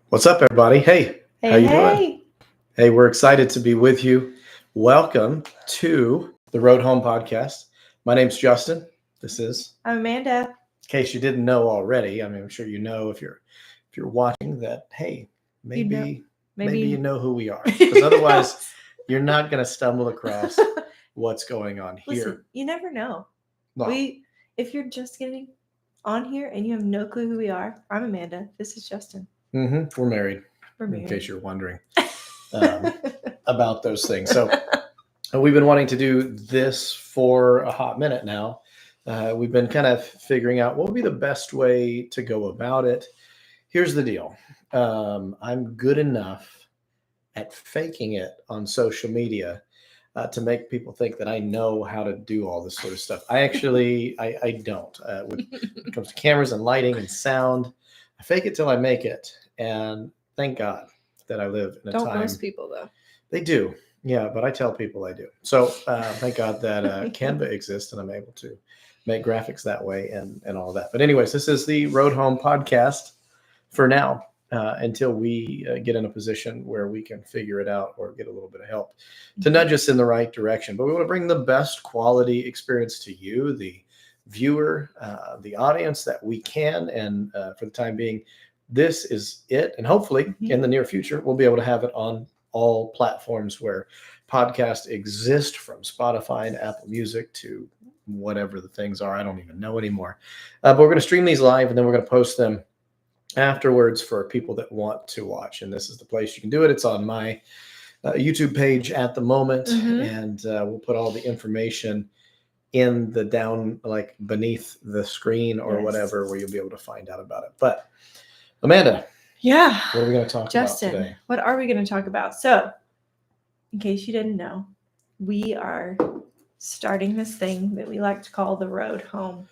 What's up, everybody? Hey, how you doing? Hey, we're excited to be with you. Welcome to the Road Home podcast. My name's Justin. This is, I'm Amanda. in case you didn't know already. I mean, I'm sure you know if you're watching that. Hey, maybe you know who we are, because otherwise you're not going to stumble across what's going on here. Listen, you never know. No. If you're just getting on here and you have no clue who we are, I'm Amanda. This is Justin. We're married. In case you're wondering about those things. So we've been wanting to do this for a hot minute now. We've been kind of figuring out what would be the best way to go about it. Here's the deal. I'm good enough at faking it on social media to make people think that I know how to do all this sort of stuff. I actually, I don't. When it comes to cameras and lighting and sound, I fake it till I make it. And thank God that I live in a time. Don't most people, though. They do. Yeah, but I tell people I do. So thank God that Canva exists and I'm able to make graphics that way and all that. But anyways, this is the Road Home podcast for now until we get in a position where we can figure it out or get a little bit of help to nudge us in the right direction. But we want to bring the best quality experience to you, the viewer, the audience that we can. And for the time being, this is it. And hopefully in the near future, we'll be able to have it on all platforms where podcasts exist, from Spotify and Apple Music to whatever the things are. I don't even know anymore. But we're going to stream these live and then we're going to post them afterwards for people that want to watch. And this is the place you can do it. It's on my YouTube page at the moment. And we'll put all the information in the down, like beneath the screen or whatever, where you'll be able to find out about it. But Amanda, what are we going to talk about today? What are we going to talk about? So, in case you didn't know, we are starting this thing that we like to call the Road Home.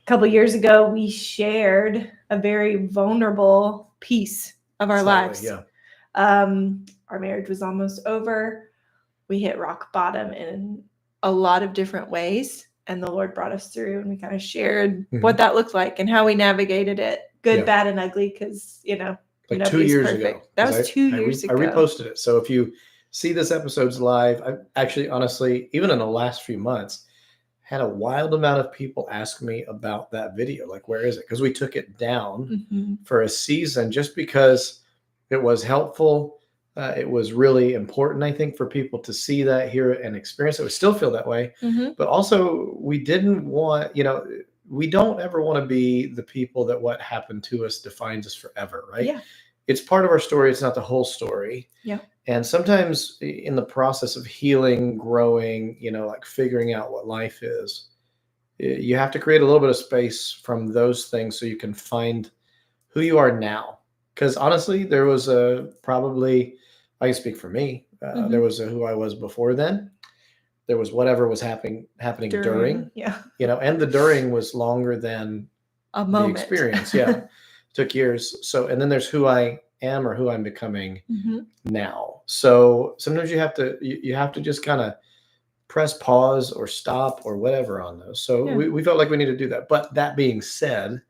A couple years ago, we shared a very vulnerable piece of our lives. Yeah. Our marriage was almost over. We hit rock bottom in a lot of different ways, and the Lord brought us through, and we kind of shared what that looked like and how we navigated it. Good, bad, and ugly, because, like 2 years ago. That was 2 years ago. I reposted it. So if you see this episode's live, I actually, honestly, even in the last few months, had a wild amount of people ask me about that video. Like, where is it? Because we took it down for a season just because it was helpful. It was really important, I think, for people to see that, hear it, and experience it. We still feel that way. But also, we didn't want, we don't ever want to be the people that what happened to us defines us forever, right? Yeah. It's part of our story. It's not the whole story. Yeah. And sometimes in the process of healing, growing, like figuring out what life is, you have to create a little bit of space from those things so you can find who you are now. Because honestly, there was probably, I can speak for me, there was who I was before then. There was whatever was happening during, and the during was longer than a moment. The experience. Yeah. Took years. So, and then there's who I am or who I'm becoming now. So sometimes you have to just kind of press pause or stop or whatever on those. So we felt like we need to do that. But that being said,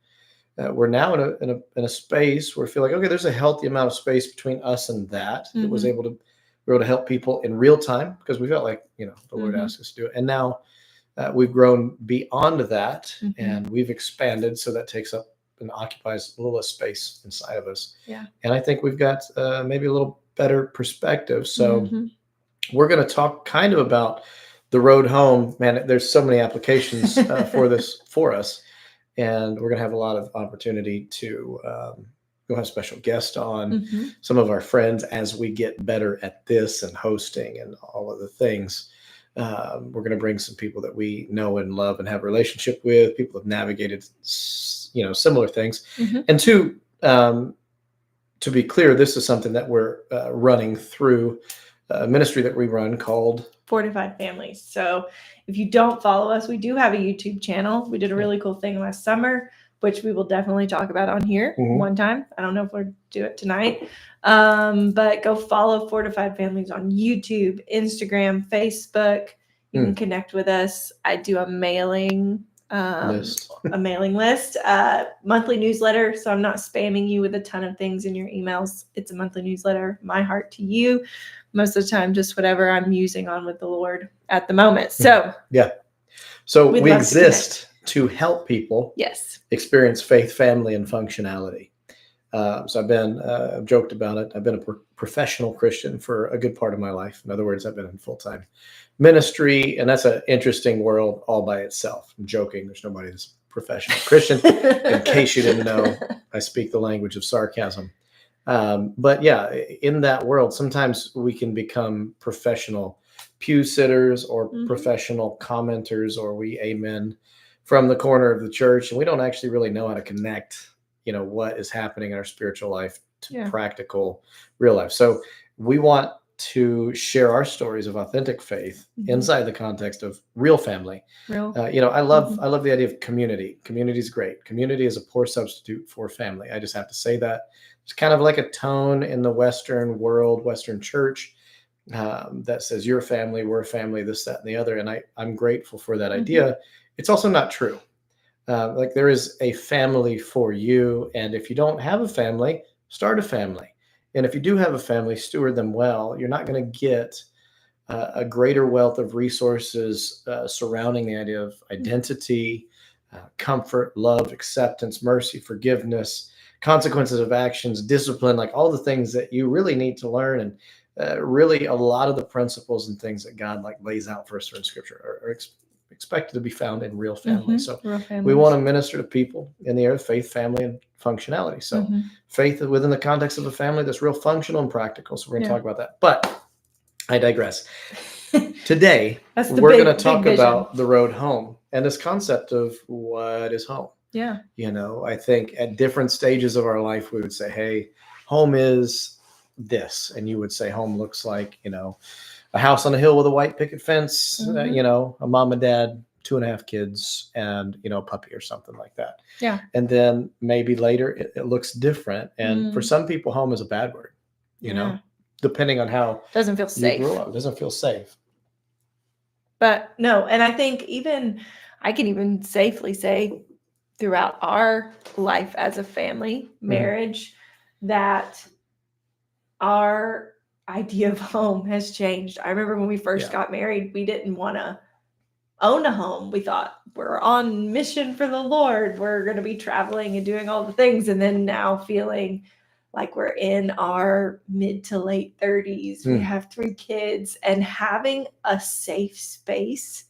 we're now in a space where we feel like, okay, there's a healthy amount of space between us and that was able to, we were able to help people in real time, because we felt like, the Lord asked us to do it. And now we've grown beyond that and we've expanded. So that takes up and occupies a little space inside of us. Yeah. And I think we've got maybe a little better perspective. So we're going to talk kind of about the road home. Man, there's so many applications for this for us. And we're going to have a lot of opportunity to we'll have special guests on, some of our friends, as we get better at this and hosting and all of the things. We're going to bring some people that we know and love and have a relationship with, people who have navigated, similar things. And to be clear, this is something that we're running through a ministry that we run called Fortified Families. So if you don't follow us, we do have a YouTube channel. We did a really cool thing last summer, which we will definitely talk about on here one time. I don't know if we'll do it tonight. But go follow Fortified Families on YouTube, Instagram, Facebook. You can connect with us. I do a mailing List. a mailing list, monthly newsletter. So I'm not spamming you with a ton of things in your emails. It's a monthly newsletter. My heart to you. Most of the time, just whatever I'm musing on with the Lord at the moment. So So we'd we love to exist to help people yes. experience faith, family, and functionality. So I've joked about it. I've been a professional Christian for a good part of my life. In other words, I've been in full-time ministry, and that's an interesting world all by itself. I'm joking. There's nobody that's a professional Christian. In case you didn't know, I speak the language of sarcasm. But yeah, in that world, sometimes we can become professional pew sitters or professional commenters, or we amen from the corner of the church, and we don't actually really know how to connect what is happening in our spiritual life to practical real life. So we want to share our stories of authentic faith inside the context of real family. I love the idea of community. Community is great. Community is a poor substitute for family. I just have to say that. It's kind of like a tone in the Western world, Western church, that says you're a family, we're a family, this, that, and the other. And I'm grateful for that idea. It's also not true. Like there is a family for you. And if you don't have a family, start a family. And if you do have a family, steward them well. You're not going to get a greater wealth of resources surrounding the idea of identity, comfort, love, acceptance, mercy, forgiveness, consequences of actions, discipline, like all the things that you really need to learn. And really a lot of the principles and things that God lays out for us in Scripture are expected to be found in real family. So we want to minister to people in the area of faith, family, and functionality. So faith within the context of a family that's real functional and practical. So we're going to talk about that. But I digress. Today, we're going to talk about the road home and this concept of what is home. Yeah. I think at different stages of our life, we would say, hey, home is this. And you would say home looks like, a house on a hill with a white picket fence, a mom and dad, 2.5 kids, and, a puppy or something like that. Yeah. And then maybe later it looks different. And for some people, home is a bad word, depending on how doesn't feel safe. You grew up. It doesn't feel safe. But no, and I think I can even safely say throughout our life as a family, marriage, that our idea of home has changed. I remember when we first got married, we didn't want to own a home. We thought we're on mission for the Lord. We're going to be traveling and doing all the things. And then now feeling like we're in our mid to late 30s. We have 3 kids, and having a safe space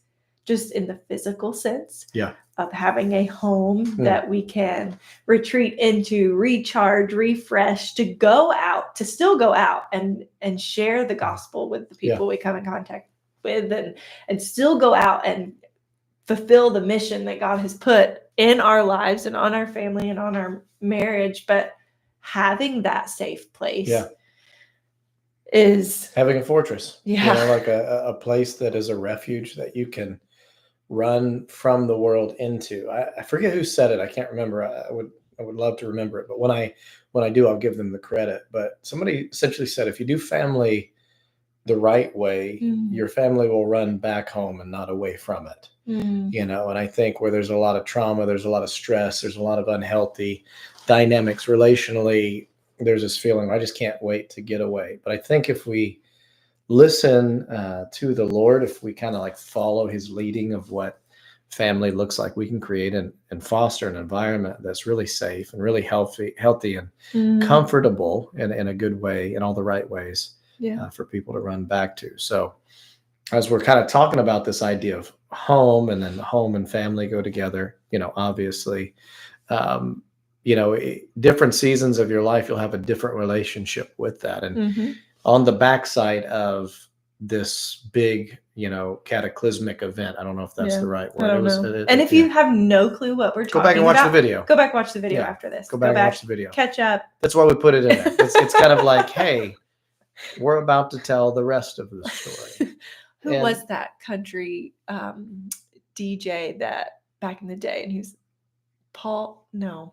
just in the physical sense of having a home that we can retreat into, recharge, refresh, to still go out and share the gospel with the people we come in contact with, and still go out and fulfill the mission that God has put in our lives and on our family and on our marriage. But having that safe place is having a fortress, like a place that is a refuge that you can run from the world into. I forget who said it. I can't remember. I would love to remember it, but when I do, I'll give them the credit. But somebody essentially said, if you do family the right way, your family will run back home and not away from it. And I think where there's a lot of trauma, there's a lot of stress, there's a lot of unhealthy dynamics relationally, there's this feeling, I just can't wait to get away. But I think if we listen to the Lord, if we kind of follow his leading of what family looks like, we can create and foster an environment that's really safe and really healthy and comfortable in a good way, in all the right ways for people to run back to. So as we're kind of talking about this idea of home, and then home and family go together, obviously, different seasons of your life, you'll have a different relationship with that. And on the backside of this big, cataclysmic event, I don't know if that's the right word. I don't know. And if you have no clue what we're talking about, go back and watch the video. Go back and watch the video after this. Go back and watch the video. Catch up. That's why we put it in there. It's kind of like, hey, we're about to tell the rest of the story. Who was that country DJ that back in the day? And he's Paul. No,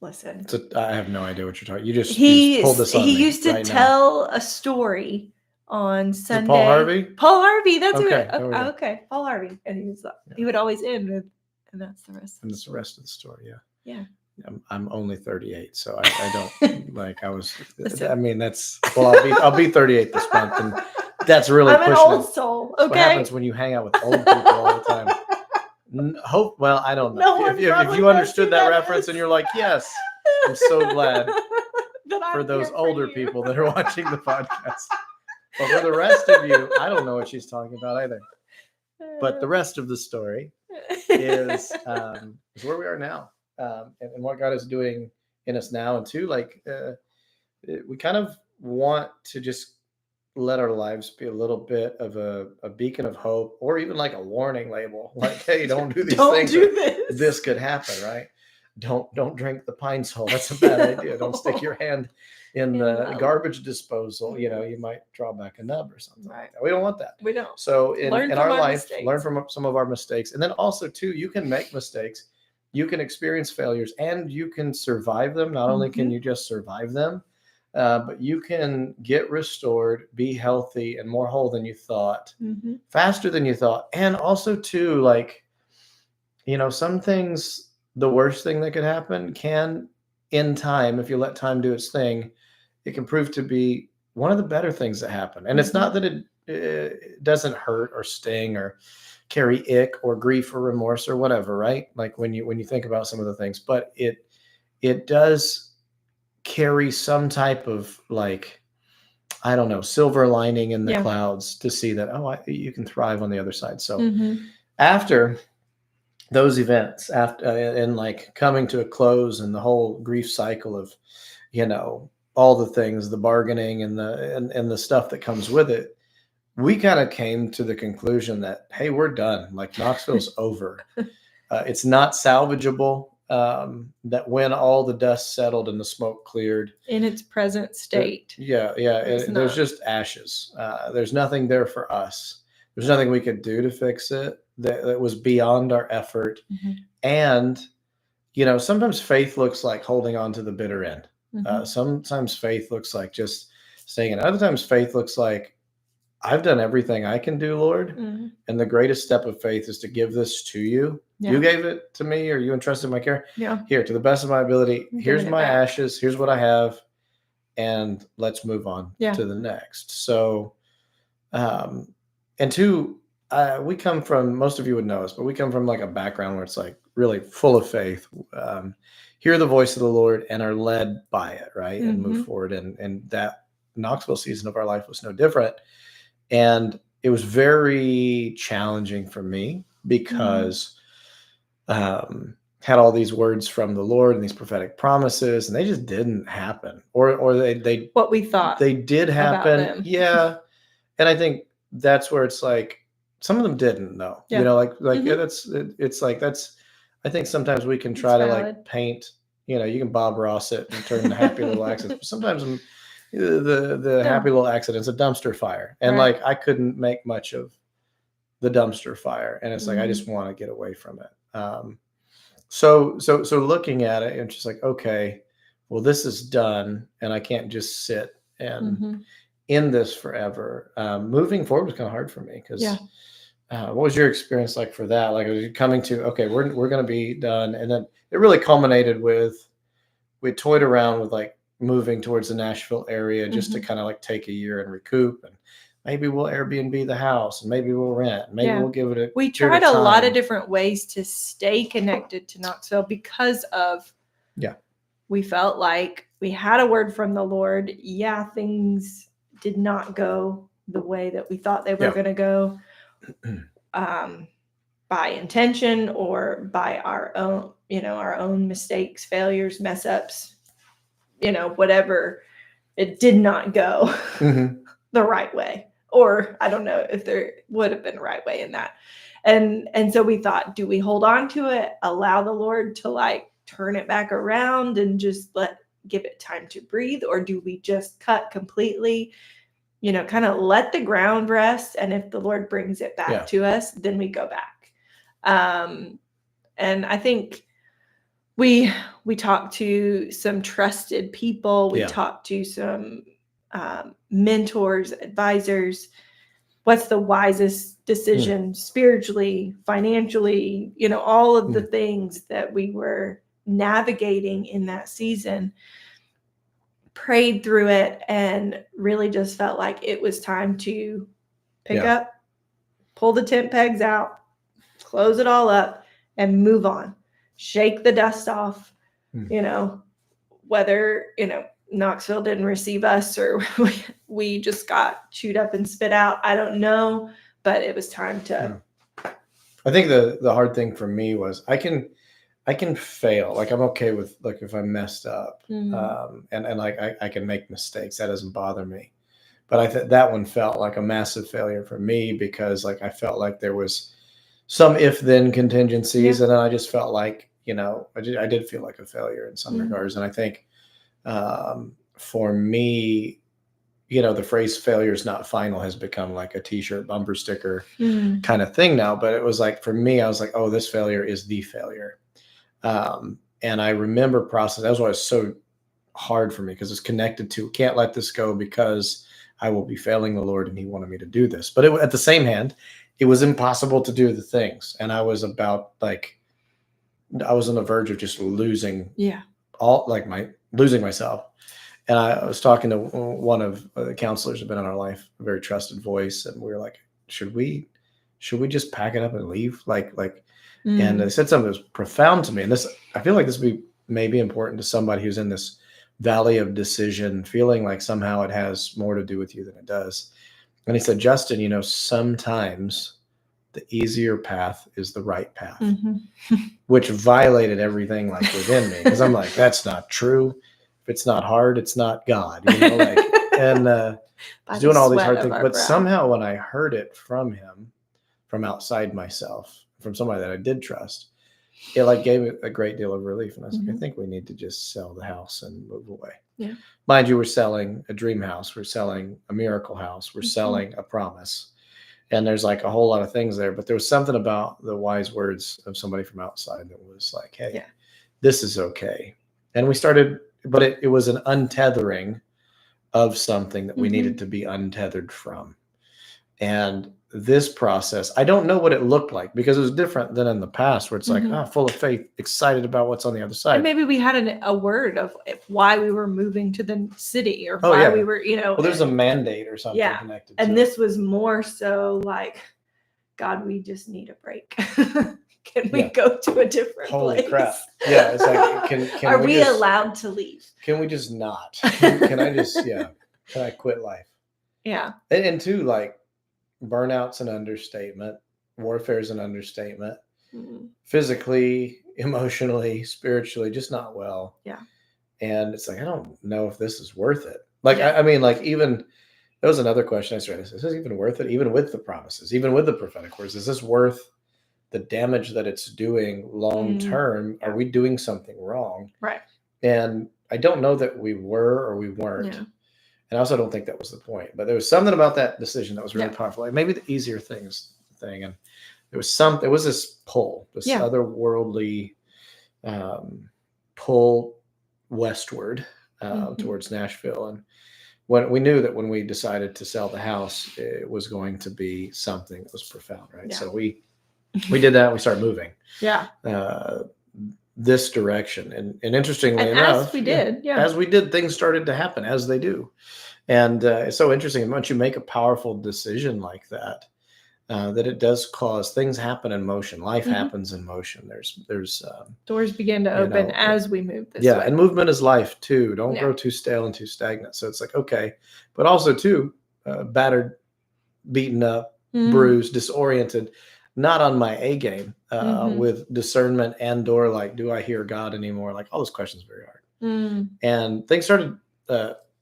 listen. I have no idea what you're talking. You just pulled this on me. He used to tell a story on Sunday. Paul Harvey. Paul Harvey. That's okay. Okay. Paul Harvey, and he would always end with, And that's the rest. And that's the rest of the story. Yeah. Yeah. I'm only 38, so I don't like I was. Listen. I mean, I'll be 38 this month, and that's really I'm an pushing old it. soul. That's Okay. what happens when you hang out with old people all the time. Well, I don't know. No if one you probably understood knows who that that reference is. and you're like, yes, I'm so glad that I'm for those here older you. people that are watching the podcast. But for the rest of you, I don't know what she's talking about either. But the rest of the story is where we are now, and what God is doing in us now, and too, like we kind of want to just let our lives be a little bit of a beacon of hope, or even like a warning label, like, hey, don't do these Don't things. do this. This could happen, right? Don't drink the pine sol. That's a bad idea. Don't stick your hand in the garbage disposal. You know, you might draw back a nub or something. Right. Like that. We don't want that. We don't. So in our life, mistakes. learn from some of our mistakes. And then also too, you can make mistakes, you can experience failures, and you can survive them. Not only can you just survive them, but you can get restored, be healthy, and more whole than you thought, faster than you thought. And also too, like, you know, some things, the worst thing that could happen can, in time, if you let time do its thing, it can prove to be one of the better things that happen. And it's not that it doesn't hurt or sting or carry ick or grief or remorse or whatever, right? Like when you think about some of the things, but it does carry some type of, like, I don't know, silver lining in the clouds to see that, you can thrive on the other side. So after those events, after and like coming to a close, and the whole grief cycle of, you know, all the things, the bargaining and the stuff that comes with it, we kind of came to the conclusion that, hey, we're done. Like, Knoxville's over. It's not salvageable. That when all the dust settled and the smoke cleared in its present state. There's just ashes. There's nothing there for us. There's nothing we could do to fix it. That was beyond our effort. And, you know, sometimes faith looks like holding on to the bitter end. Sometimes faith looks like just staying in. Other times faith looks like, I've done everything I can do, Lord. And the greatest step of faith is to give this to you. You gave it to me, or you entrusted my care. Here, to the best of my ability, here's my ashes. Here's what I have. And let's move on to the next. So, and two, we come from, most of you would know us, but we come from like a background where it's like really full of faith. Hear the voice of the Lord and are led by it, right? And move forward. And that Knoxville season of our life was no different. And it was very challenging for me because had all these words from the Lord and these prophetic promises, and they just didn't happen. Or they what we thought they did happen. Yeah. And I think that's where it's like, some of them didn't though. You know, it's like, that's, I think sometimes we can try to like paint, you know, you can Bob Ross it and turn the happy little accidents. Sometimes the happy little accident's a dumpster fire. And like, I couldn't make much of the dumpster fire. And it's like, I just want to get away from it. So looking at it, and just like, okay, well, this is done, and I can't just sit and in this forever. Moving forward was kind of hard for me because what was your experience like for that? Like, was you coming to, okay, we're going to be done, and then it really culminated with, we toyed around with like moving towards the Nashville area just to kind of like take a year and recoup, and maybe we'll Airbnb the house, and maybe we'll rent, maybe we'll give it a. We tried a lot of different ways to stay connected to Knoxville because of, we felt like we had a word from the Lord. Yeah, things did not go the way that we thought they were going to go, by intention or by our own, our own mistakes, failures, mess ups, whatever. It did not go the right way. Or I don't know if there would have been a right way in that. And so we thought, do we hold on to it, allow the Lord to like turn it back around and just give it time to breathe? Or do we just cut completely, kind of let the ground rest? And if the Lord brings it back to us, then we go back. And I think we talked to some trusted people. We talked to some mentors, advisors, what's the wisest decision spiritually, financially, all of the things that we were navigating in that season. Prayed through it and really just felt like it was time to pick up, pull the tent pegs out, close it all up, and move on. Shake the dust off, whether, Knoxville didn't receive us or we just got chewed up and spit out. I don't know, but it was time to. I think the hard thing for me was I can fail. Like I'm okay with like if I messed up, and like I can make mistakes. That doesn't bother me. But I think that one felt like a massive failure for me because like I felt like there was some if-then contingencies, and then I just felt like I did feel like a failure in some regards. And I think for me, the phrase "failure is not final" has become like a T-shirt bumper sticker kind of thing now. But it was like for me, I was like, oh, this failure is the failure. And I remember process. That was why it's so hard for me because it's connected to can't let this go because I will be failing the Lord and He wanted me to do this. But at the same hand, it was impossible to do the things. And I was on the verge of just losing losing myself. And I was talking to one of the counselors who've been in our life, a very trusted voice. And we were like, should we just pack it up and leave? And they said something that was profound to me. And I feel like this would be maybe important to somebody who's in this valley of decision, feeling like somehow it has more to do with you than it does. And he said, Justin, sometimes the easier path is the right path, which violated everything like within me. Because I'm like, that's not true. If it's not hard, it's not God. And he's doing all these hard things. But somehow when I heard it from him, from outside myself, from somebody that I did trust, it like gave it a great deal of relief. And I was like, I think we need to just sell the house and move away. Yeah. Mind you, we're selling a dream house. We're selling a miracle house. We're selling a promise. And there's like a whole lot of things there. But there was something about the wise words of somebody from outside that was like, hey, this is okay. And we started, but it was an untethering of something that we needed to be untethered from. And this process, I don't know what it looked like because it was different than in the past where it's like, full of faith, excited about what's on the other side. And maybe we had a word of why we were moving to the city or why we were, Well, there's a mandate or something connected to and it. this was more so like, God, we just need a break. Can we go to a different place? Holy crap. Yeah. It's like, can are we allowed to leave? Can we just not? Can I just, can I quit life? Yeah. And two, like, burnout's an understatement. Warfare is an understatement. Physically, emotionally, spiritually, just not well. Yeah. And it's like, I don't know if this is worth it. Like, I mean, like even, that was another question I started. Is this even worth it? Even with the promises, even with the prophetic words, is this worth the damage that it's doing long term? Are we doing something wrong? Right. And I don't know that we were or we weren't. Yeah. And I also don't think that was the point, but there was something about that decision that was really powerful. Like maybe the easier thing. And there was this pull, this otherworldly pull westward towards Nashville. And when we knew that when we decided to sell the house, it was going to be something that was profound. Right. Yeah. So we did that. We started moving. Yeah. This direction. And interestingly enough, as we did, things started to happen as they do. And it's so interesting. Once you make a powerful decision like that, that it does cause things happen in motion. Life happens in motion. There's doors begin to open as we move this way. And movement is life too. Don't grow too stale and too stagnant. So it's like, okay, but also too, battered, beaten up, bruised, disoriented, not on my A game, with discernment and/or like, do I hear God anymore? Like all those questions are very hard. And things started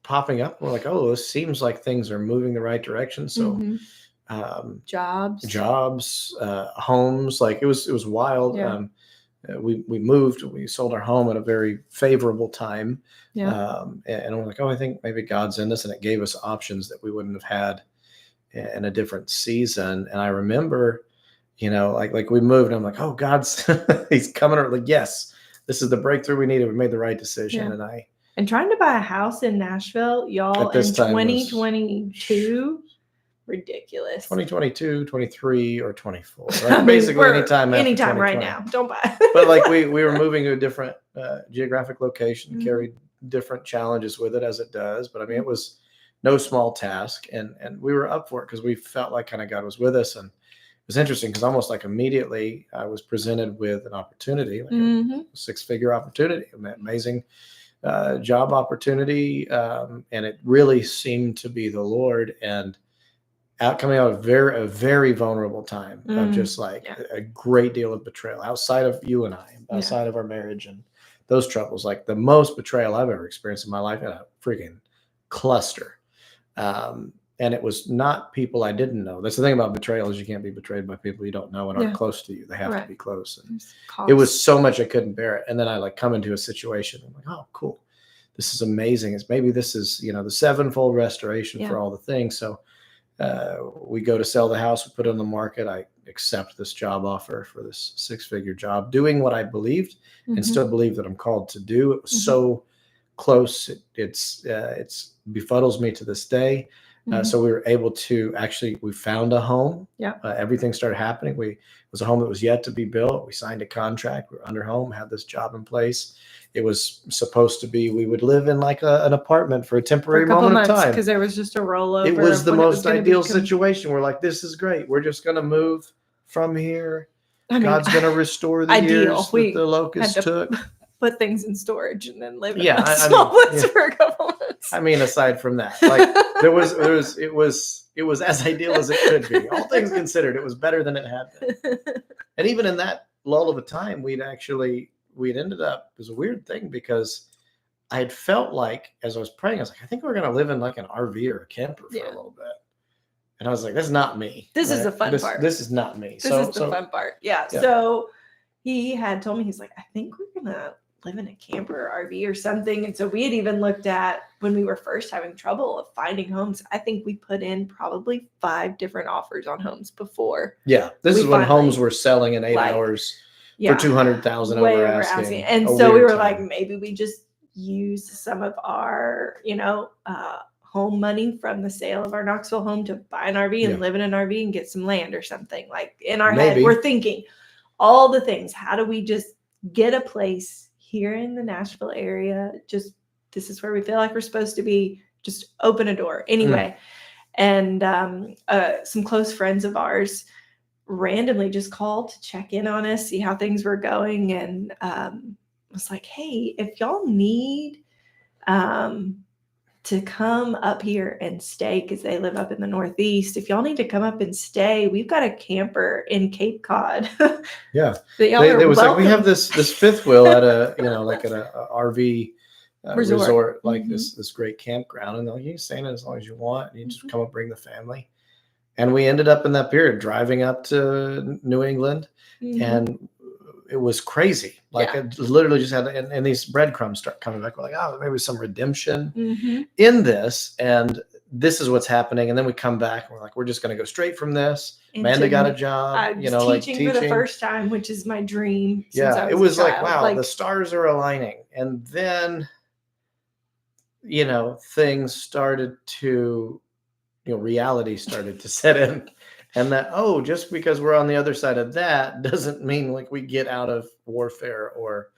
popping up. We're like, oh, this seems like things are moving the right direction. So jobs, homes, like it was wild. Yeah. We moved, we sold our home at a very favorable time. Yeah. And we're like, oh, I think maybe God's in this. And it gave us options that we wouldn't have had in a different season. And I remember, like we moved and I'm like, oh, God's, he's coming. Or like, yes, this is the breakthrough we needed. We made the right decision. Yeah. And trying to buy a house in Nashville, y'all, in 2022 ridiculous. 2022, 23, or 24. I Like mean, basically we're anytime after anytime right 2020. now. Don't buy. But like we were moving to a different geographic location, Mhm. carried different challenges with it as it does. But I mean, it Mhm. was no small task, and we were up for it because we felt like kind of God was with us. And it was interesting because almost like immediately I was presented with an opportunity, like Mhm. a six-figure opportunity, an amazing job opportunity, and it really seemed to be the Lord. And coming out of a very vulnerable time of just like Yeah. a great deal of betrayal outside of you and I, Yeah. outside of our marriage and those troubles, like the most betrayal I've ever experienced in my life in a freaking cluster. And it was not people I didn't know. That's the thing about betrayal is you can't be betrayed by people you don't know and aren't Yeah. close to you. They have Right. to be close. And There's it was cost. so much I couldn't bear it. And then I like come into a situation. I'm like, oh, cool. This is amazing. It's maybe this is, the sevenfold restoration for Yeah. all the things. So we go to sell the house, we put it on the market. I accept this job offer for this six-figure job, doing what I believed and Mhm. still believe that I'm called to do. It was Mhm. so close. It's befuddles me to this day. Mhm. So we were able to we found a home. Yeah. Everything started happening. It was a home that was yet to be built. We signed a contract. We were under home, had this job in place. It was supposed to be, we would live in like an apartment for a For temporary a couple moment of months time. because there was just a rollover. It was of the when most gonna ideal be situation. We're like, this is great. We're just going to move from here. I mean, God's going to restore the ideal. years We that the locusts had to took. put things in storage and then live in Yeah, a I small mean, place yeah. for a couple months. I mean, aside from that, like it was as ideal as it could be. All things considered, it was better than it had been. And even in that lull of a time, we'd ended up, it was a weird thing because I had felt like as I was praying, I was like, I think we're going to live in like an RV or a camper for Yeah. a little bit. And I was like, that's not me. This is right? the fun part. This is not me. This is the fun part. Yeah. Yeah. So he had told me, he's like, I think we're going to live in a camper or RV or something. And so we had even looked at when we were first having trouble of finding homes. I think we put in probably 5 different offers on homes before. Yeah. This We is when finally, homes were selling in 8 like, hours yeah, for 200,000 way over over asking. And A so we weird were like, time. maybe we just use some of our, home money from the sale of our Knoxville home to buy an RV and Yeah. live in an RV and get some land or something. Like in our Maybe. head, we're thinking all the things. How do we just get a place here in the Nashville area? Just this is where we feel like we're supposed to be. Just open a door anyway. And some close friends of ours randomly just called to check in on us, see how things were going, and was like, hey, if y'all need to come up here and stay, because they live up in the Northeast, if y'all need to come up and stay, we've got a camper in Cape Cod. Yeah. They was like, we have this fifth wheel at a RV resort, like Mhm. this great campground. And they're like, you can stay in it as long as you want. And you just come up, bring the family. And we ended up in that period driving up to New England, and it was crazy. Like I literally just had, and these breadcrumbs start coming back. We're like, oh, maybe some redemption in this, and this is what's happening. And then we come back and we're like, we're just going to go straight from this. Amanda got a job, teaching for the first time, which is my dream. Since I it was a like, child. wow, the stars are aligning. And then, things started to, reality started to set in. And that, just because we're on the other side of that doesn't mean like we get out of warfare or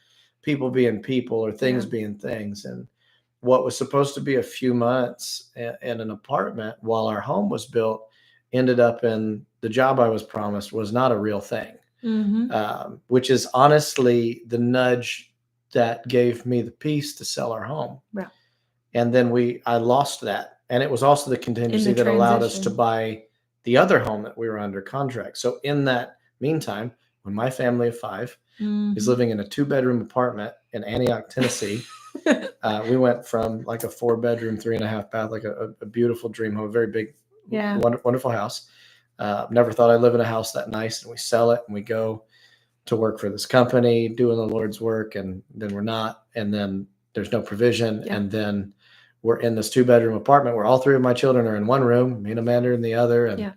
people being people or things being things. And what was supposed to be a few months in an apartment while our home was built ended up in the job I was promised was not a real thing, which is honestly the nudge that gave me the peace to sell our home. Yeah. And then I lost that. And it was also the contingency that allowed us to buy the other home that we were under contract. So in that meantime, when my family of 5 is living in a 2-bedroom apartment in Antioch, Tennessee, we went from like a 4-bedroom, 3.5 bath, like a beautiful dream home, a very big, wonderful house. Never thought I'd live in a house that nice. And we sell it and we go to work for this company doing the Lord's work. And then we're not. And then there's no provision. Yeah. And then we're in this 2-bedroom apartment where all 3 of my children are in one room, me and Amanda in the other, and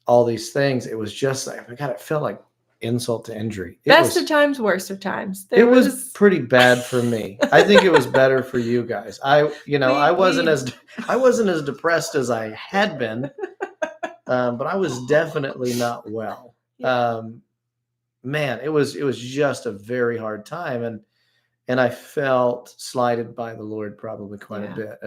all these things. It was just like, God, it felt like insult to injury. Best of times, worst of times. It was pretty bad for me. I think it was better for you guys. I wasn't as depressed as I had been but I was definitely not well. Yeah. Man, it was just a very hard time, and I felt slighted by the Lord probably quite a Yeah. bit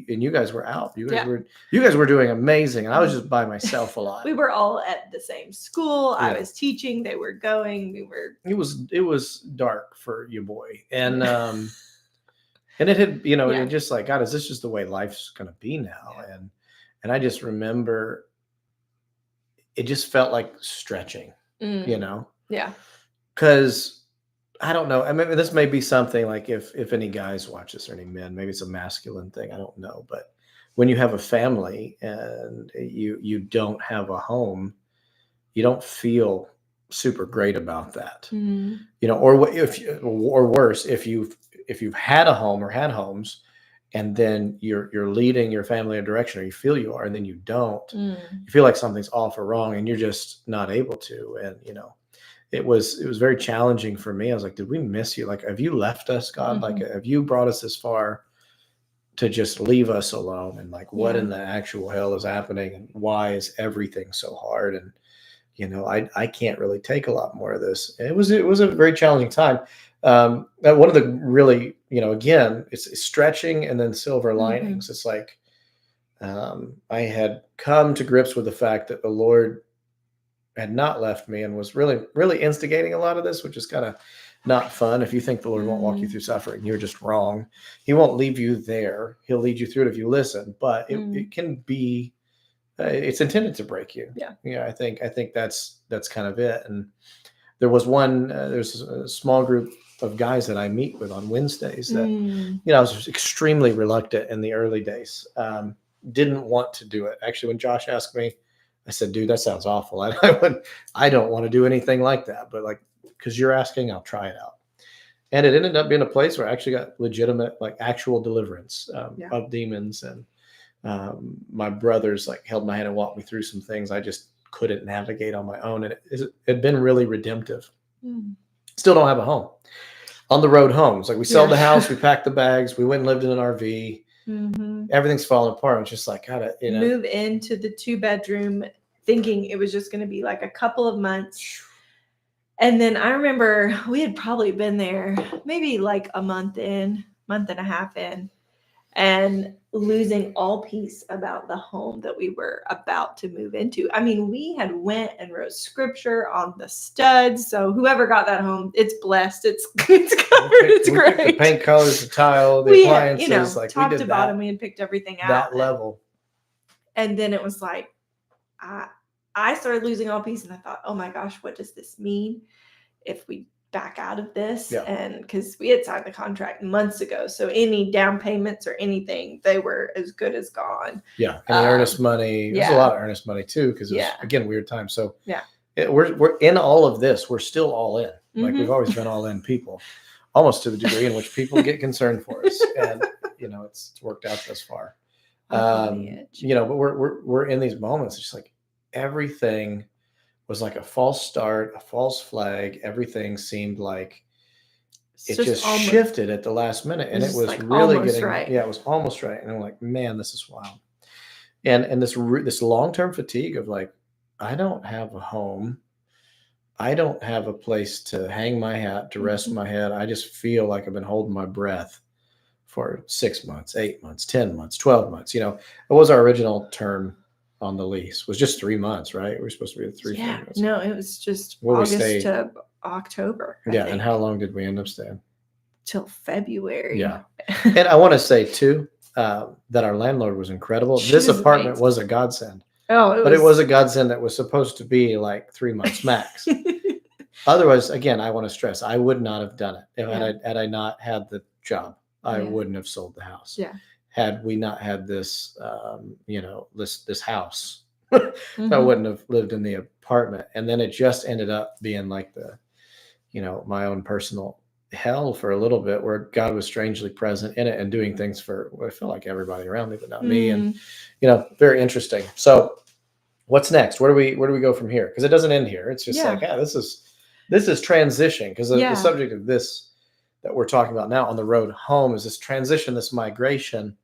and you guys were out. Yeah. You guys were doing amazing, and I was just by myself a lot. We were all at the same school. I Yeah. was teaching. They were going. We were. It was dark for you, boy, and it had Yeah. it just like, God, is this just the way life's gonna be now? And I just remember it just felt like stretching, Yeah. because I don't know. I mean, this may be something like if any guys watch this or any men, maybe it's a masculine thing. I don't know, but when you have a family and you don't have a home, you don't feel super great about that, Mm. or worse, if you've had a home or had homes, and then you're leading your family in a direction, or you feel you are, and then you don't. Mm. You feel like something's off or wrong, and you're just not able to. And it was very challenging for me. I was like, did we miss you? Like, have you left us, God? Like, have you brought us this far to just leave us alone? And like, what Yeah. in the actual hell is happening? And why is everything so hard? And I can't really take a lot more of this. And it was a very challenging time. One of the really, again, it's stretching and then silver linings. It's like, I had come to grips with the fact that the Lord had not left me and was really, really instigating a lot of this, which is kind of not fun. If you think the Lord won't walk you through suffering, you're just wrong. He won't leave you there. He'll lead you through it if you listen, but it can be, it's intended to break you. Yeah. I think that's kind of it. And there's a small group of guys that I meet with on Wednesdays that, I was extremely reluctant in the early days. Didn't want to do it. Actually, when Josh asked me, I said, dude, that sounds awful. I don't want to do anything like that, but like, because you're asking, I'll try it out. And it ended up being a place where I actually got legitimate, like actual deliverance of demons. And my brothers like held my hand and walked me through some things I just couldn't navigate on my own. And it had been really redemptive. Still don't have a home. On the road home, it's like we sold the house, we packed the bags, we went and lived in an RV. Everything's falling apart. It's just like, gotta move into the 2-bedroom, thinking it was just going to be like a couple of months. And then I remember we had probably been there maybe like a month and a half in, and losing all peace about the home that we were about to move into. I mean, we had went and wrote scripture on the studs. So whoever got that home, it's blessed. It's covered. It's great. The paint colors, the tile, the appliances, like top we did to bottom, we had picked everything out. That level. And then it was like, I started losing all peace, and I thought, oh my gosh, what does this mean if we back out of this? And because we had signed the contract months ago, so any down payments or anything, they were as good as gone. And the earnest money, there's a lot of earnest money too, because it was again weird time. So we're in all of this, we're still all in. Like we've always been all in people, almost to the degree in which people get concerned for us. And it's worked out thus far. But we're in these moments, it's just like everything was like a false start, a false flag. Everything seemed like it just shifted at the last minute, and it was like really getting right. It was almost right. And I'm like, man, this is wild. And this long-term fatigue of like, I don't have a home. I don't have a place to hang my hat, to rest my head. I just feel like I've been holding my breath for 6 months, 8 months, 10 months, 12 months. It was our original term on the lease, was just 3 months, right? We were supposed to be 3 months. No, it was just August to October. I think. And how long did we end up staying? Till February. Yeah. And I want to say too, that our landlord was incredible. This apartment was a godsend. It was a godsend that was supposed to be like 3 months max. Otherwise, again, I want to stress, I would not have done it. Had I not had the job, I wouldn't have sold the house. Had we not had this, this house, I wouldn't have lived in the apartment. And then it just ended up being like my own personal hell for a little bit, where God was strangely present in it and doing things for, I feel like, everybody around me, but not me. And, very interesting. So what's next? Where do we go from here? Because it doesn't end here. It's just like, this is transition. Because the subject of this that we're talking about now on the road home is this transition, this migration,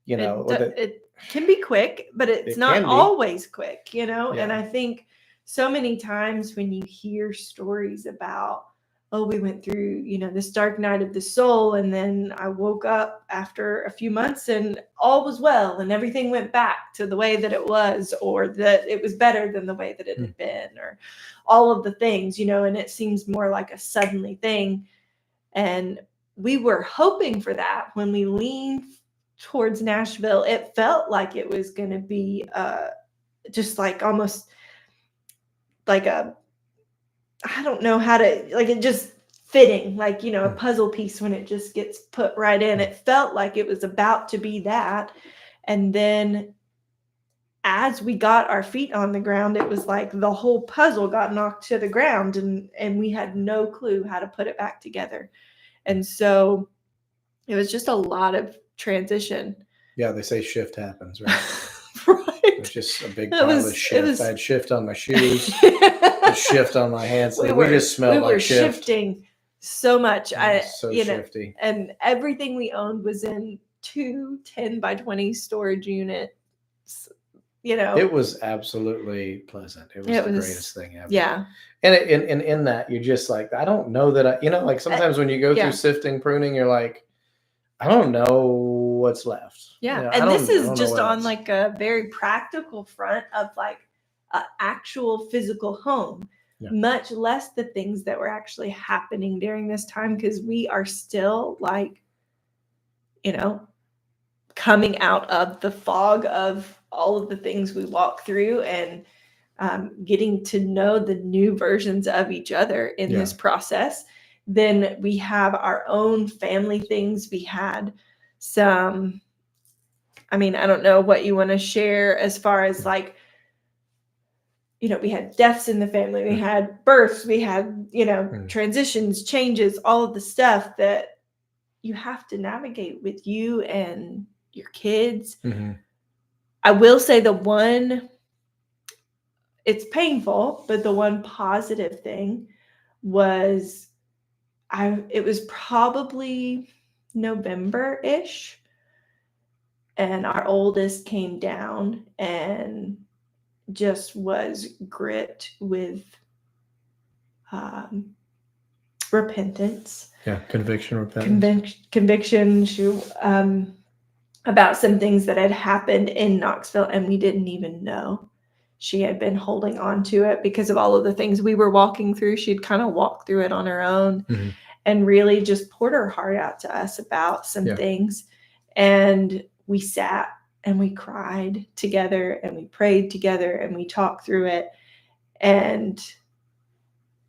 it can be quick, but it's It not can be. always quick, you know? And Yeah. I think so many times when you hear stories about, oh, we went through, you know, this dark night of the soul, and then I woke up after a few months and all was well and everything went back to the way that it was, or that it was better than the way that it had been, or all of the things, you know, and it seems more like a suddenly thing. And we were hoping for that when we leaned towards Nashville. It felt like it was going to be just like almost like a, I don't know how to, like it just fitting, like, you know, a puzzle piece when it just gets put right in. It felt like it was about to be that. And then as we got our feet on the ground, it was like the whole puzzle got knocked to the ground, and we had no clue how to put it back together. And so it was just a lot of transition. Yeah, they say shift happens, right? Right. It was just a big pile of shift. I had shift on my shoes, shift on my hands. We just smelled like shift. Shifting so much. So shifty. And everything we owned was in 2 10-by-20 storage units. You know, it was absolutely pleasant. It was the greatest thing ever. Yeah. And in that, you're just like, I don't know that you know, like sometimes when you go through sifting, pruning, you're like, I don't know what's left. Yeah. You know, and this is just on like a very practical front of like an actual physical home, much less the things that were actually happening during this time, because we are still like, you know, coming out of the fog of all of the things we walk through, and getting to know the new versions of each other in this process. Then we have our own family things. We had some, I mean, I don't know what you want to share as far as like, you know, we had deaths in the family, we had births, we had, you know, transitions, changes, all of the stuff that you have to navigate with you and your kids. I will say it's painful, but the one positive thing was it was probably November-ish, and our oldest came down and just was gripped with repentance. Yeah, conviction, repentance. Conviction about some things that had happened in Knoxville, and we didn't even know. She had been holding on to it because of all of the things we were walking through. She'd kind of walked through it on her own and really just poured her heart out to us about some things. And we sat and we cried together and we prayed together and we talked through it. And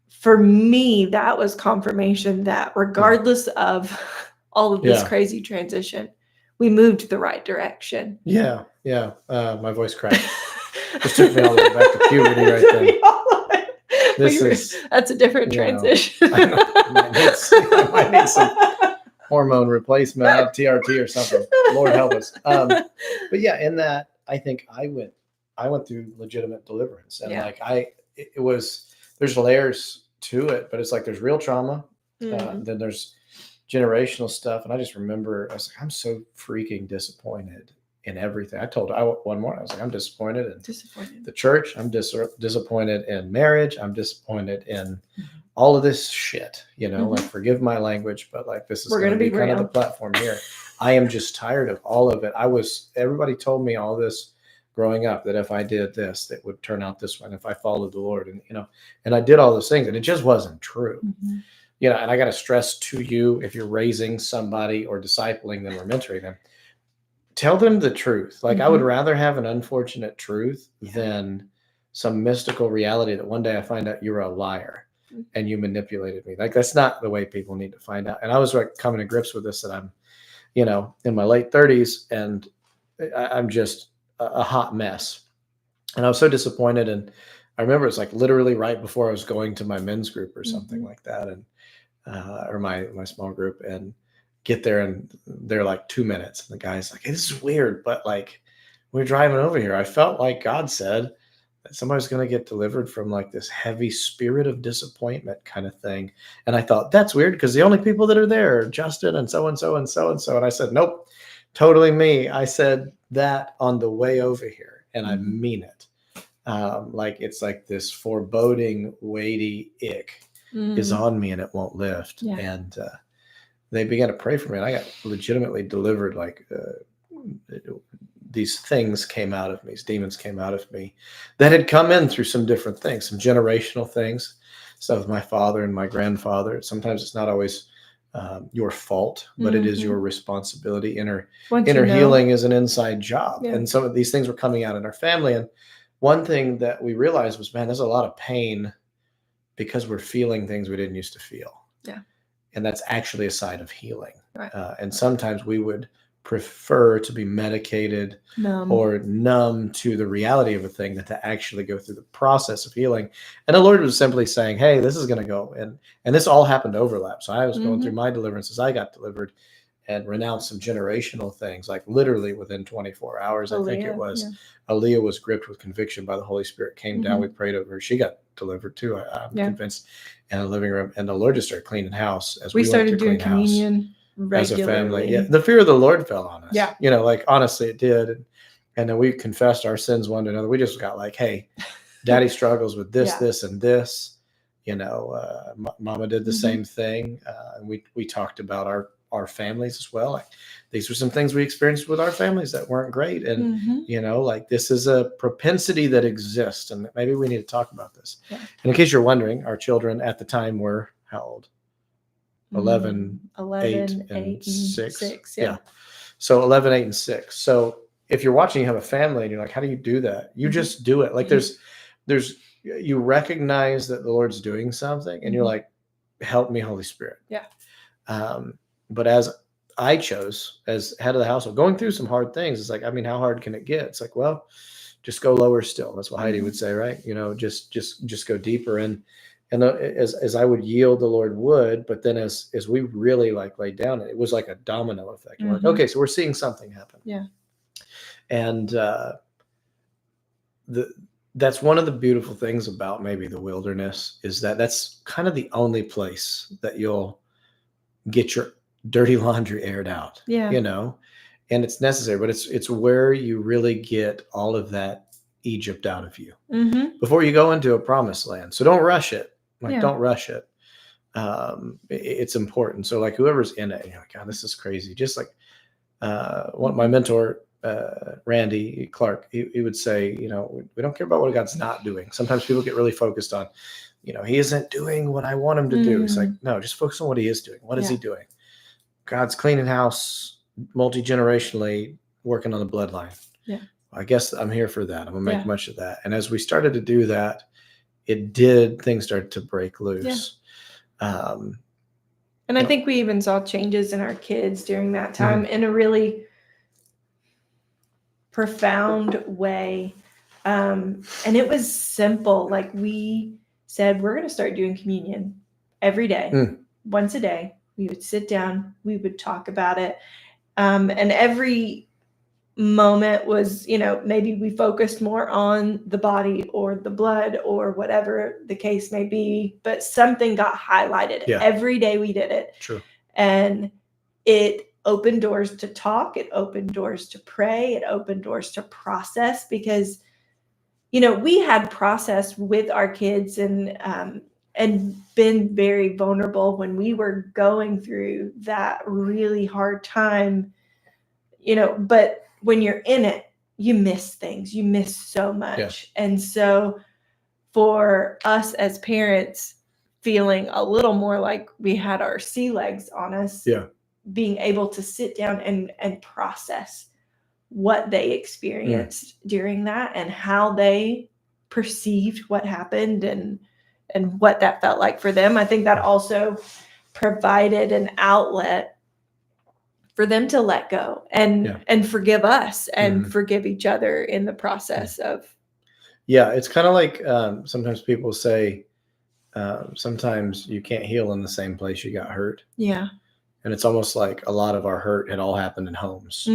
for me, that was confirmation that regardless of all of this crazy transition, we moved the right direction. Yeah. My voice cracked. Just took me all the way back to puberty right there. That's a different transition. I might need some hormone replacement, TRT or something. Lord help us. But yeah, in that, I think I went through legitimate deliverance, and it was, there's layers to it, but it's like there's real trauma, then there's generational stuff, and I just remember I was like, I'm so freaking disappointed in everything. I told one morning, I was like, I'm disappointed in the church. I'm disappointed in marriage. I'm disappointed in all of this shit, you know, like, forgive my language, but like, this is going to be kind of the platform here. I am just tired of all of it. Everybody told me all this growing up, that if I did this, it would turn out this way. And if I followed the Lord, and, you know, and I did all those things, and it just wasn't true. You know, and I got to stress to you, if you're raising somebody or discipling them or mentoring them, tell them the truth. Like, I would rather have an unfortunate truth than some mystical reality that one day I find out you're a liar and you manipulated me. Like, that's not the way people need to find out. And I was like coming to grips with this, that I'm, you know, in my late 30s, and I'm just a hot mess. And I was so disappointed. And I remember it's like literally right before I was going to my men's group or something like that, and or my small group, and get there, and they're like 2 minutes. And the guy's like, hey, this is weird, but like, we're driving over here, I felt like God said that somebody's going to get delivered from like this heavy spirit of disappointment kind of thing. And I thought, that's weird, because the only people that are there are Justin and so and so and so and so. And I said, nope, totally me. I said, that on the way over here, and I Mhm. mean it. Like it's like this foreboding, weighty ick is Mm. on me and it won't lift. Yeah. And they began to pray for me, and I got legitimately delivered. Like these things came out of me, these demons came out of me that had come in through some different things, some generational things, stuff with my father and my grandfather. Sometimes it's not always your fault, but it is Mhm. your responsibility. Once you Inner know. healing is an inside job, Yeah. and some of these things were coming out in our family. And one thing that we realized was, man, there's a lot of pain because we're feeling things we didn't used to feel. Yeah. And that's actually a sign of healing. Right. And sometimes we would prefer to be medicated Numb. or numb to the reality of a thing than to actually go through the process of healing. And the Lord was simply saying, hey, this is going to go. And this all happened to overlap. So I was going through my deliverance as I got delivered and renounced some generational things, like literally within 24 hours, I think it was. Aaliyah was gripped with conviction by the Holy Spirit, came down, we prayed over her. She got delivered too, I'm convinced, in the living room. And the Lord just started cleaning house as We went started to doing clean house communion as a family. regularly. Yeah, the fear of the Lord fell on us. Yeah. You know, like honestly, it did. And then we confessed our sins one to another. We just got like, hey, Daddy struggles with this, Yeah. this, and this. You know, Mama did the same thing. And we talked about our families as well. Like these were some things we experienced with our families that weren't great. And you know, like this is a propensity that exists, and maybe we need to talk about this. Yeah. And in case you're wondering, our children at the time were how old? 11, 8, and 6. Yeah. So 11, 8, and 6. So if you're watching, you have a family, and you're like, how do you do that? You just do it. Like there's you recognize that the Lord's doing something, and you're like, help me, Holy Spirit. Yeah. But as I chose as head of the household, going through some hard things, it's like, I mean, how hard can it get? It's like, well, just go lower still. That's what Heidi would say, right? You know, just go deeper. And as I would yield, the Lord would. But then as we really like laid down, it was like a domino effect. We're like, okay, so we're seeing something happen. Yeah. And that's one of the beautiful things about maybe the wilderness is that that's kind of the only place that you'll get your dirty laundry aired out. Yeah. You know, and it's necessary, but it's where you really get all of that Egypt out of you before you go into a promised land. So don't rush it. Like, don't rush it. It's important. So like whoever's in it, you're like, God, this is crazy. Just like my mentor, Randy Clark, he would say, you know, we don't care about what God's not doing. Sometimes people get really focused on, you know, he isn't doing what I want him to do. It's like, no, just focus on what he is doing. What is he doing? God's cleaning house multi-generationally, working on the bloodline. Yeah. I guess I'm here for that. I'm gonna make much of that. And as we started to do that, things started to break loose. Yeah. And I think we even saw changes in our kids during that time in a really profound way. And it was simple. Like we said, we're going to start doing communion every day, once a day. We would sit down, we would talk about it. And every moment was, you know, maybe we focused more on the body or the blood or whatever the case may be, but something got highlighted. Every day we did it. True. And it opened doors to talk. It opened doors to pray. It opened doors to process, because, you know, we had processed with our kids and been very vulnerable when we were going through that really hard time, you know, but when you're in it, you miss things, you miss so much. Yeah. And so for us as parents, feeling a little more like we had our sea legs on us, being able to sit down and process what they experienced during that and how they perceived what happened and what that felt like for them. I think that also provided an outlet for them to let go and forgive us and forgive each other in the process of. Yeah, it's kind of like sometimes people say, sometimes you can't heal in the same place you got hurt. Yeah. And it's almost like a lot of our hurt had all happened in homes.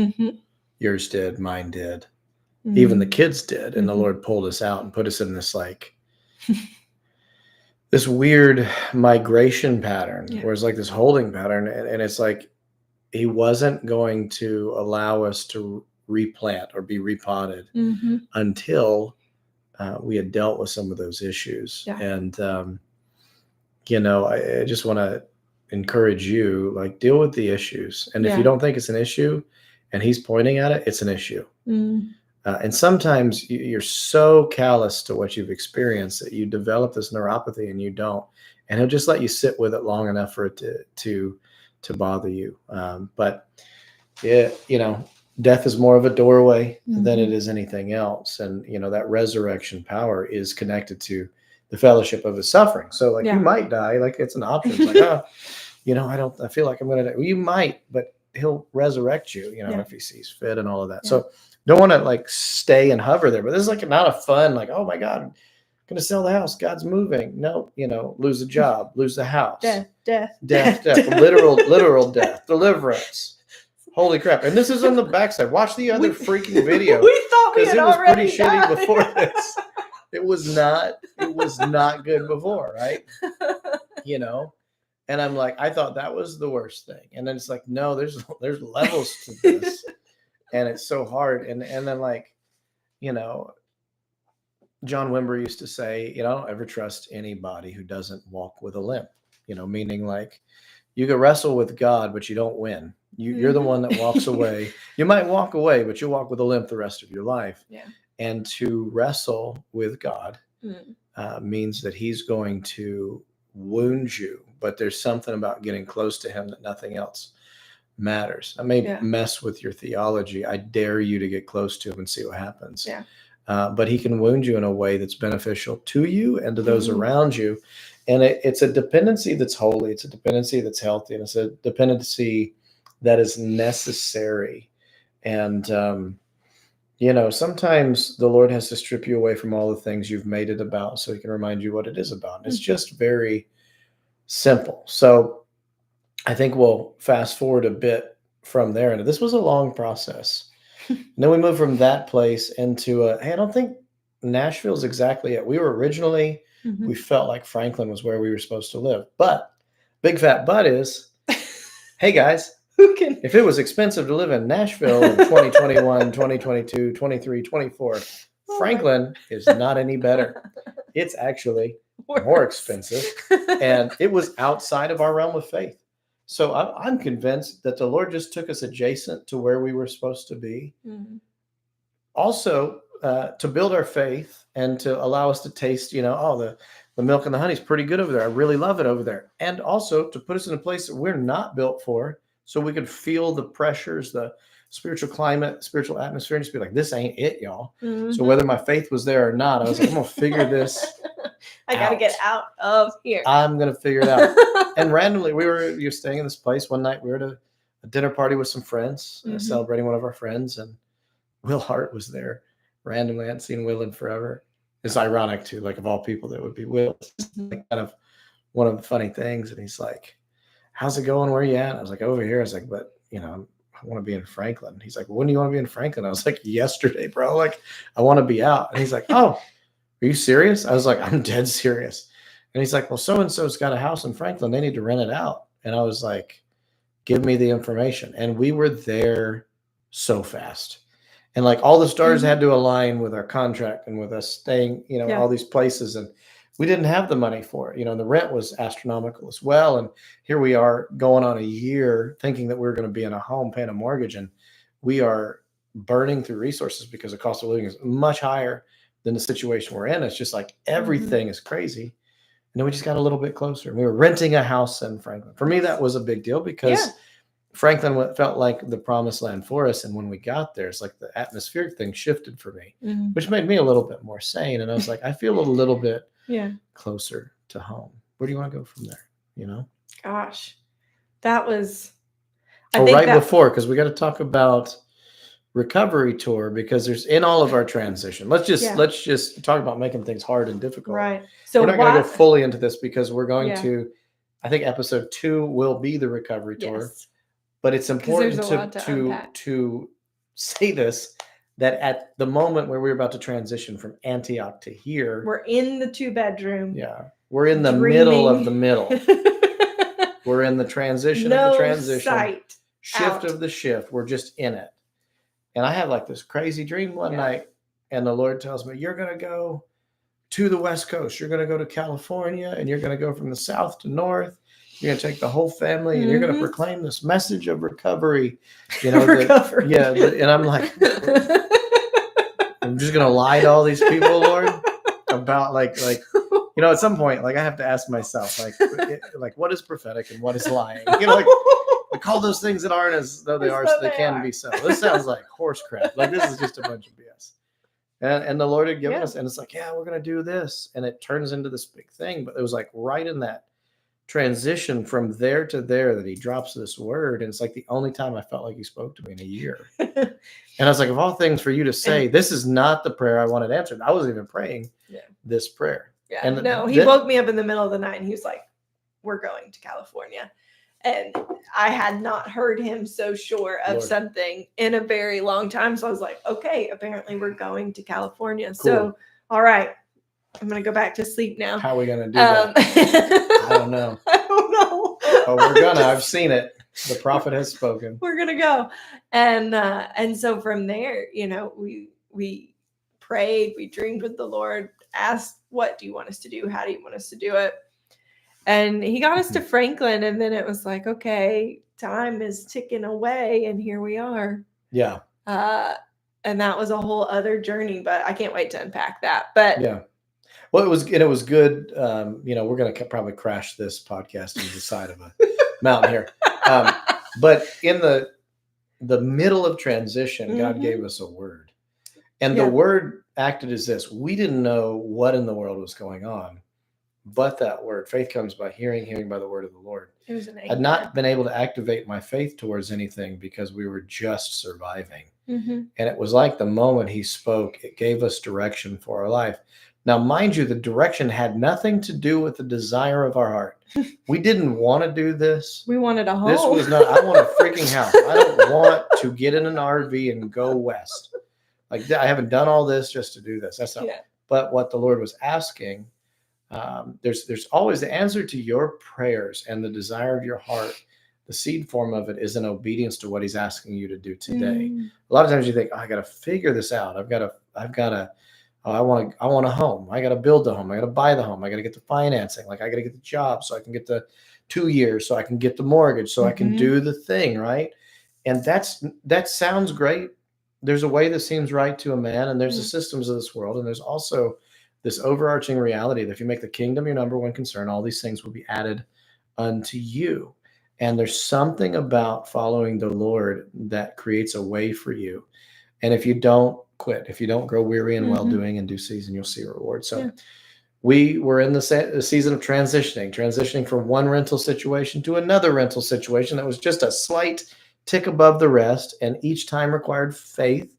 Yours did, mine did. Even the kids did. And the Lord pulled us out and put us in this like this weird migration pattern where it's like this holding pattern. And it's like he wasn't going to allow us to replant or be repotted Mm-hmm. until we had dealt with some of those issues. Yeah. And, I just want to encourage you, like, deal with the issues. And if Yeah. you don't think it's an issue and he's pointing at it, it's an issue. Mm. And sometimes you're so callous to what you've experienced that you develop this neuropathy and you don't. And he'll just let you sit with it long enough for it to bother you. But yeah, death is more of a doorway than it is anything else. And, that resurrection power is connected to the fellowship of his suffering. So like, Yeah. you might die, like it's an option. It's like, I feel like I'm going to die. Well, you might, but he'll resurrect you, Yeah. if he sees fit and all of that. Yeah. So don't want to like stay and hover there, but this is like not a fun, like, oh my God, I'm going to sell the house. God's moving. No, lose a job, lose the house. Death. Literal death, deliverance. Holy crap. And this is on the backside. Watch the other freaking video. We thought we Because had it was pretty already shitty died. before this. It was not good before, right? And I'm like, I thought that was the worst thing. And then it's like, no, there's levels to this. And it's so hard. And then like, John Wimber used to say, I don't ever trust anybody who doesn't walk with a limp, meaning like you can wrestle with God, but you don't win. You're the one that walks away. You might walk away, but you'll walk with a limp the rest of your life. Yeah. And to wrestle with God Mm. means that he's going to wound you, but there's something about getting close to him that nothing else matters. I may mess with your theology. I dare you to get close to him and see what happens. Yeah. But he can wound you in a way that's beneficial to you and to those around you. And it's a dependency that's holy. It's a dependency that's healthy. And it's a dependency that is necessary. And, sometimes the Lord has to strip you away from all the things you've made it about so he can remind you what it is about. And it's just very simple. So I think we'll fast forward a bit from there. And this was a long process. And then we moved from that place into hey, I don't think Nashville's exactly it. We were originally, we felt like Franklin was where we were supposed to live. But big fat but is, hey guys, if it was expensive to live in Nashville in 2021, 2022, 23, 24, Franklin is not any better. It's actually more expensive. And it was outside of our realm of faith. So I'm convinced that the Lord just took us adjacent to where we were supposed to be. Mm-hmm. Also, to build our faith and to allow us to taste, the milk and the honey is pretty good over there. I really love it over there. And also to put us in a place that we're not built for, so we could feel the pressures, the spiritual climate, spiritual atmosphere, and just be like, this ain't it, y'all. Mm-hmm. So whether my faith was there or not, I was like, I'm going to figure this I got to get out of here. I'm going to figure it out. And randomly, you're staying in this place. One night, we were at a dinner party with some friends, celebrating one of our friends, and Will Hart was there. Randomly, I hadn't seen Will in forever. It's ironic, too, like of all people, that would be Will. Like kind of one of the funny things. And he's like, how's it going? Where are you at? I was like, over here. I was like, but, I want to be in Franklin. He's like, when do you want to be in Franklin? I was like, yesterday, bro. Like, I want to be out. And he's like, oh, are you serious? I was like, I'm dead serious. And he's like, well, so-and-so's got a house in Franklin. They need to rent it out. And I was like, give me the information. And we were there so fast. And like all the stars had to align with our contract and with us staying, all these places. And we didn't have the money for it. And the rent was astronomical as well. And here we are going on a year thinking that we're going to be in a home paying a mortgage. And we are burning through resources because the cost of living is much higher than the situation we're in. It's just like everything is crazy. And then we just got a little bit closer. We were renting a house in Franklin. For me, that was a big deal because Franklin felt like the promised land for us. And when we got there, it's like the atmospheric thing shifted for me, which made me a little bit more sane. And I was like, I feel a little bit closer to home. Where do you want to go from there? Gosh, that was before, because we got to talk about recovery tour, because there's in all of our transition. Let's just talk about making things hard and difficult. Right. So we're not going to go fully into this because we're going to, I think episode 2 will be the recovery tour. Yes. But it's important to say this, that at the moment where we're about to transition from Antioch to here, we're in the 2-bedroom. Yeah. We're in the middle of the middle. We're in the transition of the transition. Sight Shift out. of the shift. We're just in it. And I had like this crazy dream one night, and the Lord tells me, you're going to go to the West Coast. You're going to go to California, and you're going to go from the South to North. You're going to take the whole family, and you're going to proclaim this message of recovery. You know, Recovery. And I'm like, I'm just going to lie to all these people, Lord, about like, you know, at some point, like I have to ask myself, like what is prophetic and what is lying? You know, like call those things that aren't as though they are, so they can be so. This sounds like horse crap. Like this is just a bunch of BS. And the Lord had given us, and it's like, yeah, we're going to do this. And it turns into this big thing. But it was like right in that transition from there to there that he drops this word. And it's like the only time I felt like he spoke to me in a year. And I was like, of all things for you to say, this is not the prayer I wanted answered. I wasn't even praying this prayer. Yeah. And no, he woke me up in the middle of the night and he was like, we're going to California. And I had not heard him so sure of something in a very long time. So I was like, okay, apparently we're going to California. Cool. So, all right, I'm going to go back to sleep now. How are we going to do that? I don't know. I don't know. But we're going to. I've seen it. The prophet has spoken. We're going to go. And so from there, you know, we prayed, we dreamed with the Lord, asked, what do you want us to do? How do you want us to do it? And he got us to Franklin, and then it was like, okay, time is ticking away, and here we are. Yeah. And that was a whole other journey, but I can't wait to unpack that. But yeah. Well, it was good. You know, we're going to probably crash this podcast into the side of a mountain here. But in the middle of transition, God gave us a word. And the word acted as this. We didn't know what in the world was going on. But that word, faith comes by hearing, hearing by the word of the Lord. It was an I'd not been able to activate my faith towards anything because we were just surviving. And it was like the moment he spoke, it gave us direction for our life. Now, mind you, the direction had nothing to do with the desire of our heart. We didn't want to do this. We wanted a home. This was not, I want a freaking house. I don't want to get in an RV and go west. Like, I haven't done all this just to do this. That's not. But what the Lord was asking, there's always the answer to your prayers and the desire of your heart. The seed form of it is in obedience to what he's asking you to do today. A lot of times you think, I got to figure this out. I want a home. I got to build the home. I got to buy the home. I got to get the financing. Like I got to get the job so I can get the 2 years, so I can get the mortgage, so I can do the thing. Right. And that sounds great. There's a way that seems right to a man, and there's the systems of this world. And there's also this overarching reality that if you make the kingdom your number one concern, all these things will be added unto you. And there's something about following the Lord that creates a way for you. And if you don't quit, if you don't grow weary in well-doing, in due season, you'll see a reward. So we were in the season of transitioning from one rental situation to another rental situation that was just a slight tick above the rest. And each time required faith.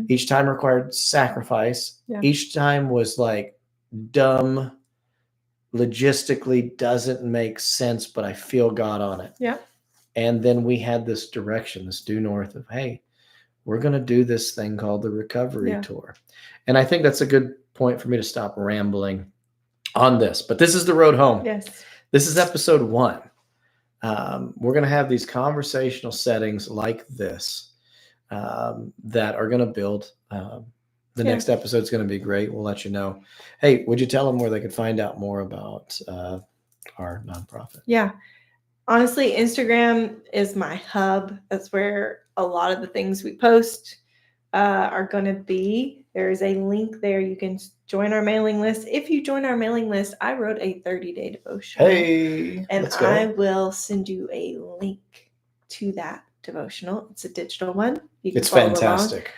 Each time required sacrifice. Each time was like dumb, logistically doesn't make sense, but I feel God on it. Yeah. And then we had this direction, this due north of, hey, we're going to do this thing called the Recovery Tour. And I think that's a good point for me to stop rambling on this. But this is the road home. Yes. This is episode 1. We're going to have these conversational settings like this. That are going to build. The next episode is going to be great. We'll let you know. Hey, would you tell them where they could find out more about our nonprofit? Yeah. Honestly, Instagram is my hub. That's where a lot of the things we post are going to be. There is a link there. You can join our mailing list. If you join our mailing list, I wrote a 30-day devotional. Hey, and I will send you a link to that devotional. It's a digital one. It's fantastic.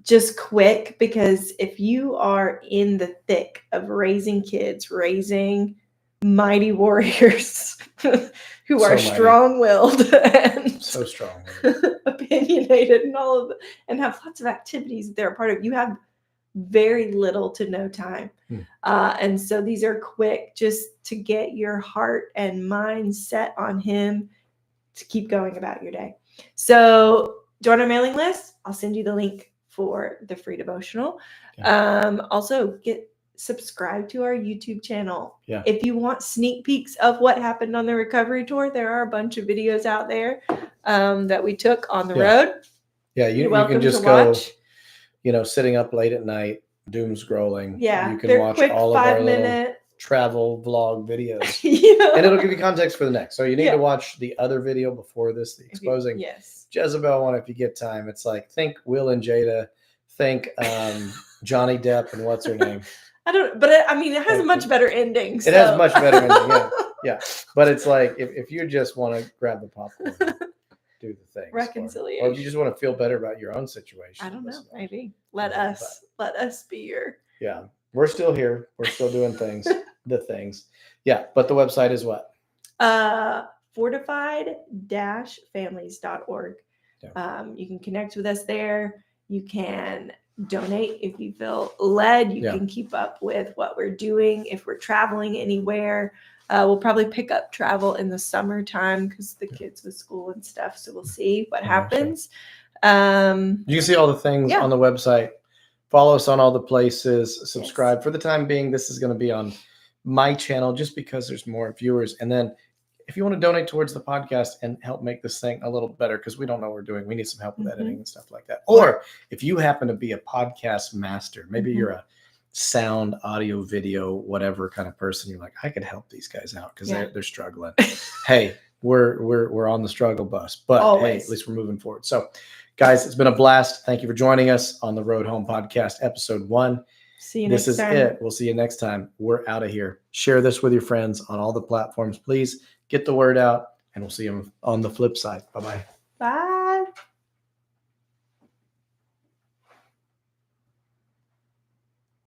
Just quick, because if you are in the thick of raising kids, raising mighty warriors who are strong-willed and so strong, opinionated, and all of and have lots of activities that they're a part of, you have very little to no time. And so these are quick, just to get your heart and mind set on him to keep going about your day. So join our mailing list. I'll send you the link for the free devotional. Also subscribe to our YouTube channel. If you want sneak peeks of what happened on the recovery tour, there are a bunch of videos out there that we took on the road. Yeah, You're you welcome can just to go, watch. sitting up late at night, doom scrolling. Yeah, You can they're watch quick all of our little 5-minute. travel vlog videos. Yeah. And it'll give you context for the next. So you need Yeah. to watch the other video before this, the exposing Yes. Jezebel one if you get time. It's like, think Will and Jada, think Johnny Depp and what's her name? But it has Thank a much you. better ending. It has much better ending, yeah. But it's like, if you just want to grab the popcorn, do the things. Reconciliation. Or if you just want to feel better about your own situation. I don't know. listen to it. Maybe let Yeah, us be your. Yeah, we're still here. We're still doing things, the things. Yeah, but the website is what? Fortified-families.org. Yeah. You can connect with us there. You can donate if you feel led. You Yeah. can keep up with what we're doing if we're traveling anywhere. We'll probably pick up travel in the summertime because the kids with school and stuff. So we'll see what happens. You can see all the things on the website. Follow us on all the places. Subscribe. Yes. For the time being, this is going to be on my channel just because there's more viewers. And then if you want to donate towards the podcast and help make this thing a little better, because we don't know what we're doing. We need some help with editing and stuff like that. Or if you happen to be a podcast master, maybe you're a sound, audio, video, whatever kind of person, you're like, I could help these guys out because they're struggling. Hey, we're on the struggle bus, but Always. hey, at least we're moving forward. So guys, it's been a blast. Thank you for joining us on the Road Home Podcast, episode 1. See you next time. This is it. We'll see you next time. We're out of here. Share this with your friends on all the platforms. Please get the word out, and we'll see you on the flip side. Bye-bye. Bye.